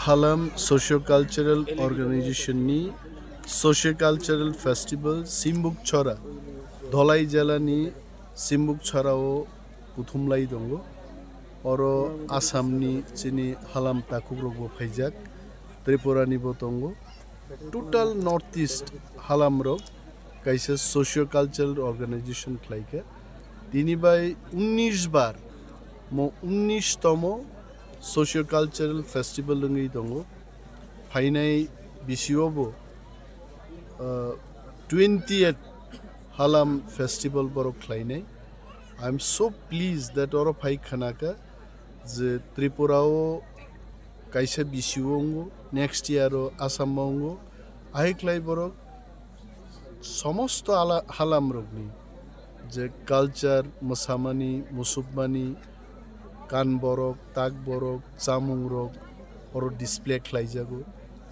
Halam socio-cultural organization ni socio-cultural festival Simbuk Chora Dholai jela ni Simbuk Chora o Puthumlai dongo oro Assam ni chini Halam takubrok bo phaijak Tripura ni bo tongo total northeast Halam ro kaisa socio-cultural organization khlaika tini bai 19 bar mo 19 tomo socio-cultural festival lungi dongo phainai bisiobo 20th Halam festival borok khlainai I am so pleased that oro phai khanaka je Tripura o kaisa bisiongo next year o Assam mongo ai klai borok somosto Halam rogni je culture mosamani musubmani kan borok tak borok samung rok oro display khlaijago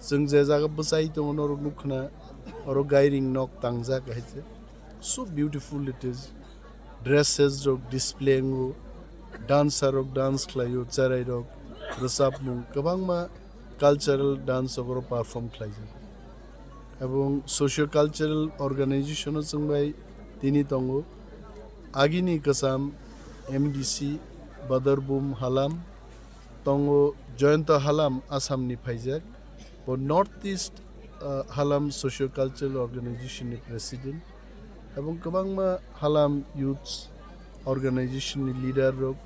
जों जे जागा बसाइ दङ नरो नुखना oro gairing nok tangja kaise so beautiful it is dresses rok display ngo dancer rok dance khlayo charai rok rosap mung kabangma cultural dance oro perform khlaija এবং socio cultural organization जोंबाय tini tongo agini kasam MDC Badarboom Halam tongo Joyanta Halam Assam ni phaijak bo northeast Halam socio cultural organization ni president এবং kabangma Halam youth organization ni leader rok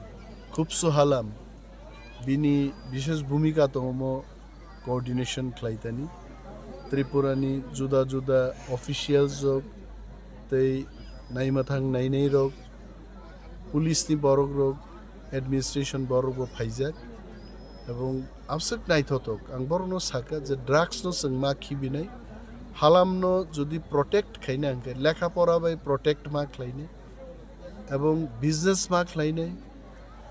khubso Halam bini bishesh bhumika tomo coordination khlaitani Tripura ni juda juda officials rok tei naimathang nainai rok police ni borok rok administration borok bo phaijak এবং absek naithotok ang borno Saka je drugs no sengma khibinai Halam no jodi protect khaina angke lekha pora bai protect ma khlaine এবং business ma khlaine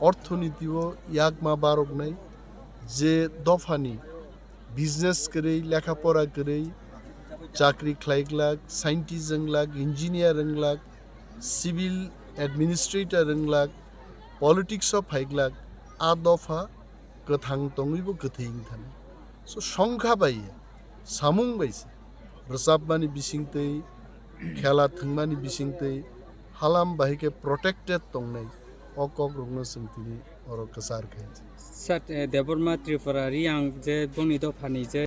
অর্থনীতিও ইয়াক মা বারক নাই যে দফানি business করে লেখাপড়া করে চাকরি খাইগলাক সাইন্টিস্ট রংলাক ইঞ্জিনিয়ার রংলাক সিভিল অ্যাডমিনিস্ট্রেটর রংলাক পলিটিক্স অফ হাইগলাক আ দফা गोथां तंगैबो गोथैं थानाय सो संख्या बायो सामुं बायसे रोजाबमानि बिसिंतै खेला थंमानि बिसिंतै हालाम बाहिके प्रोटेक्टेड तंनाय अकक रंनो सोंथिनि अर कसार खायसे सर देबरमा त्रिपुरा रियां जे बनि दफानि जे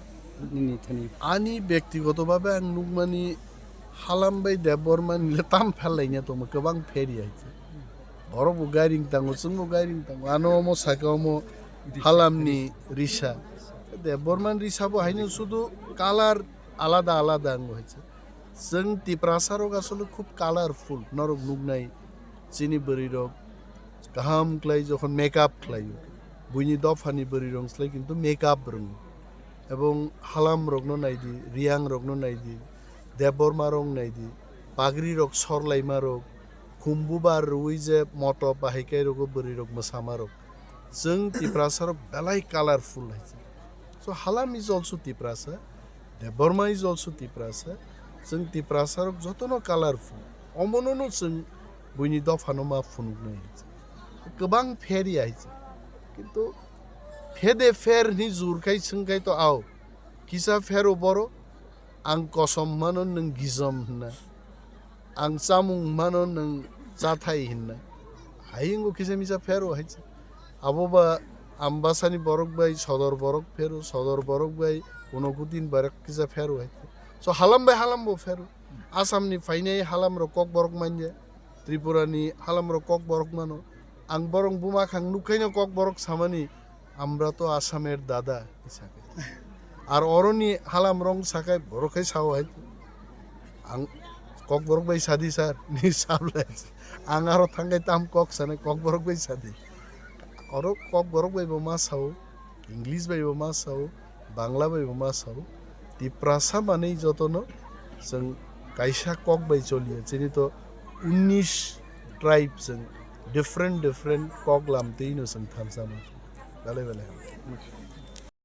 नि थानि आनि व्यक्तिगतभावे आं नुगमानि हालाम बाय देबरमा निले ताम फेलायनो दङ गोबां फेरि आइছে borok gairing tango sungmo gairing tango ano mo Saka mo halamni risa Debbarma risa bo haino শুধু কালার আলাদা আলাদা আঙ্গ হয়েছে जों Tiprasa rok আসলে খুব কালারফুল নরক নুগনাই চিনি বরি রক গাহাম ক্লাই যখন মেকআপ ক্লাইও বুইনি দফানি বরি রংসলাই কিন্তু মেকআপ রং এবং হালাম রগ্ন নাইদি রিয়াং রগ্ন নাইদি Debbarma রং নাইদি পাগরি রক সরলাইমা রক খুম্বুবার রুই যে মট বাহিকাই রক বরি রক মোসামা রক जों Tiprasa rok belai কালারফুল হয়েছে so halam is also Tiprasa Debbarma is also Tiprasa जों Tiprasa rok jotono কালারফুল অমননো जों বুইনি দফানো মা Phunuknai गोबां फेरि आइছে কিন্তু फेदे फेरनि जुरखाय सोंखाय तो आव किसा फेरो बरो आं कसम मानो नों गिजम होनना आं सामुं मानो नों जाथाय होनना हायिंगो किसा मिसा फेरो हायছে आबोबा आम्बासानि बरक बाय सदर बरक फेरो सदर बरक बाय उनकुदिन बरक किसा फेरो हायছে so हालाम बाय हालामबो फेरो आसामनि फाइनाय हालाम र कक बरक मानजे त्रिपुरानि हालाम र कक बरक मानो आं बरं बुमा खां नुखायनो कक बरक सामानि আমরা তো আসামের দাদা হিসাবে আর অরনি হালাম রং সাকায় বরখাই সাও হয় আং কক বরক বাই সাদি স্যার নি সাবলাই আং আরো থাঙ্গাই তাম কক সানে কক বরক বাই সাদি অর কক বরক বাই মা সাও ইংলিশ বাই মা সাও বাংলা বাই মা সাও Tiprasa মানে যতনো जों কাইসা কক বাই চলিয়ে চিনি তো 19 ট্রাইব जों डिफरेंट কক লামতেইনো जों थामसामा belai belai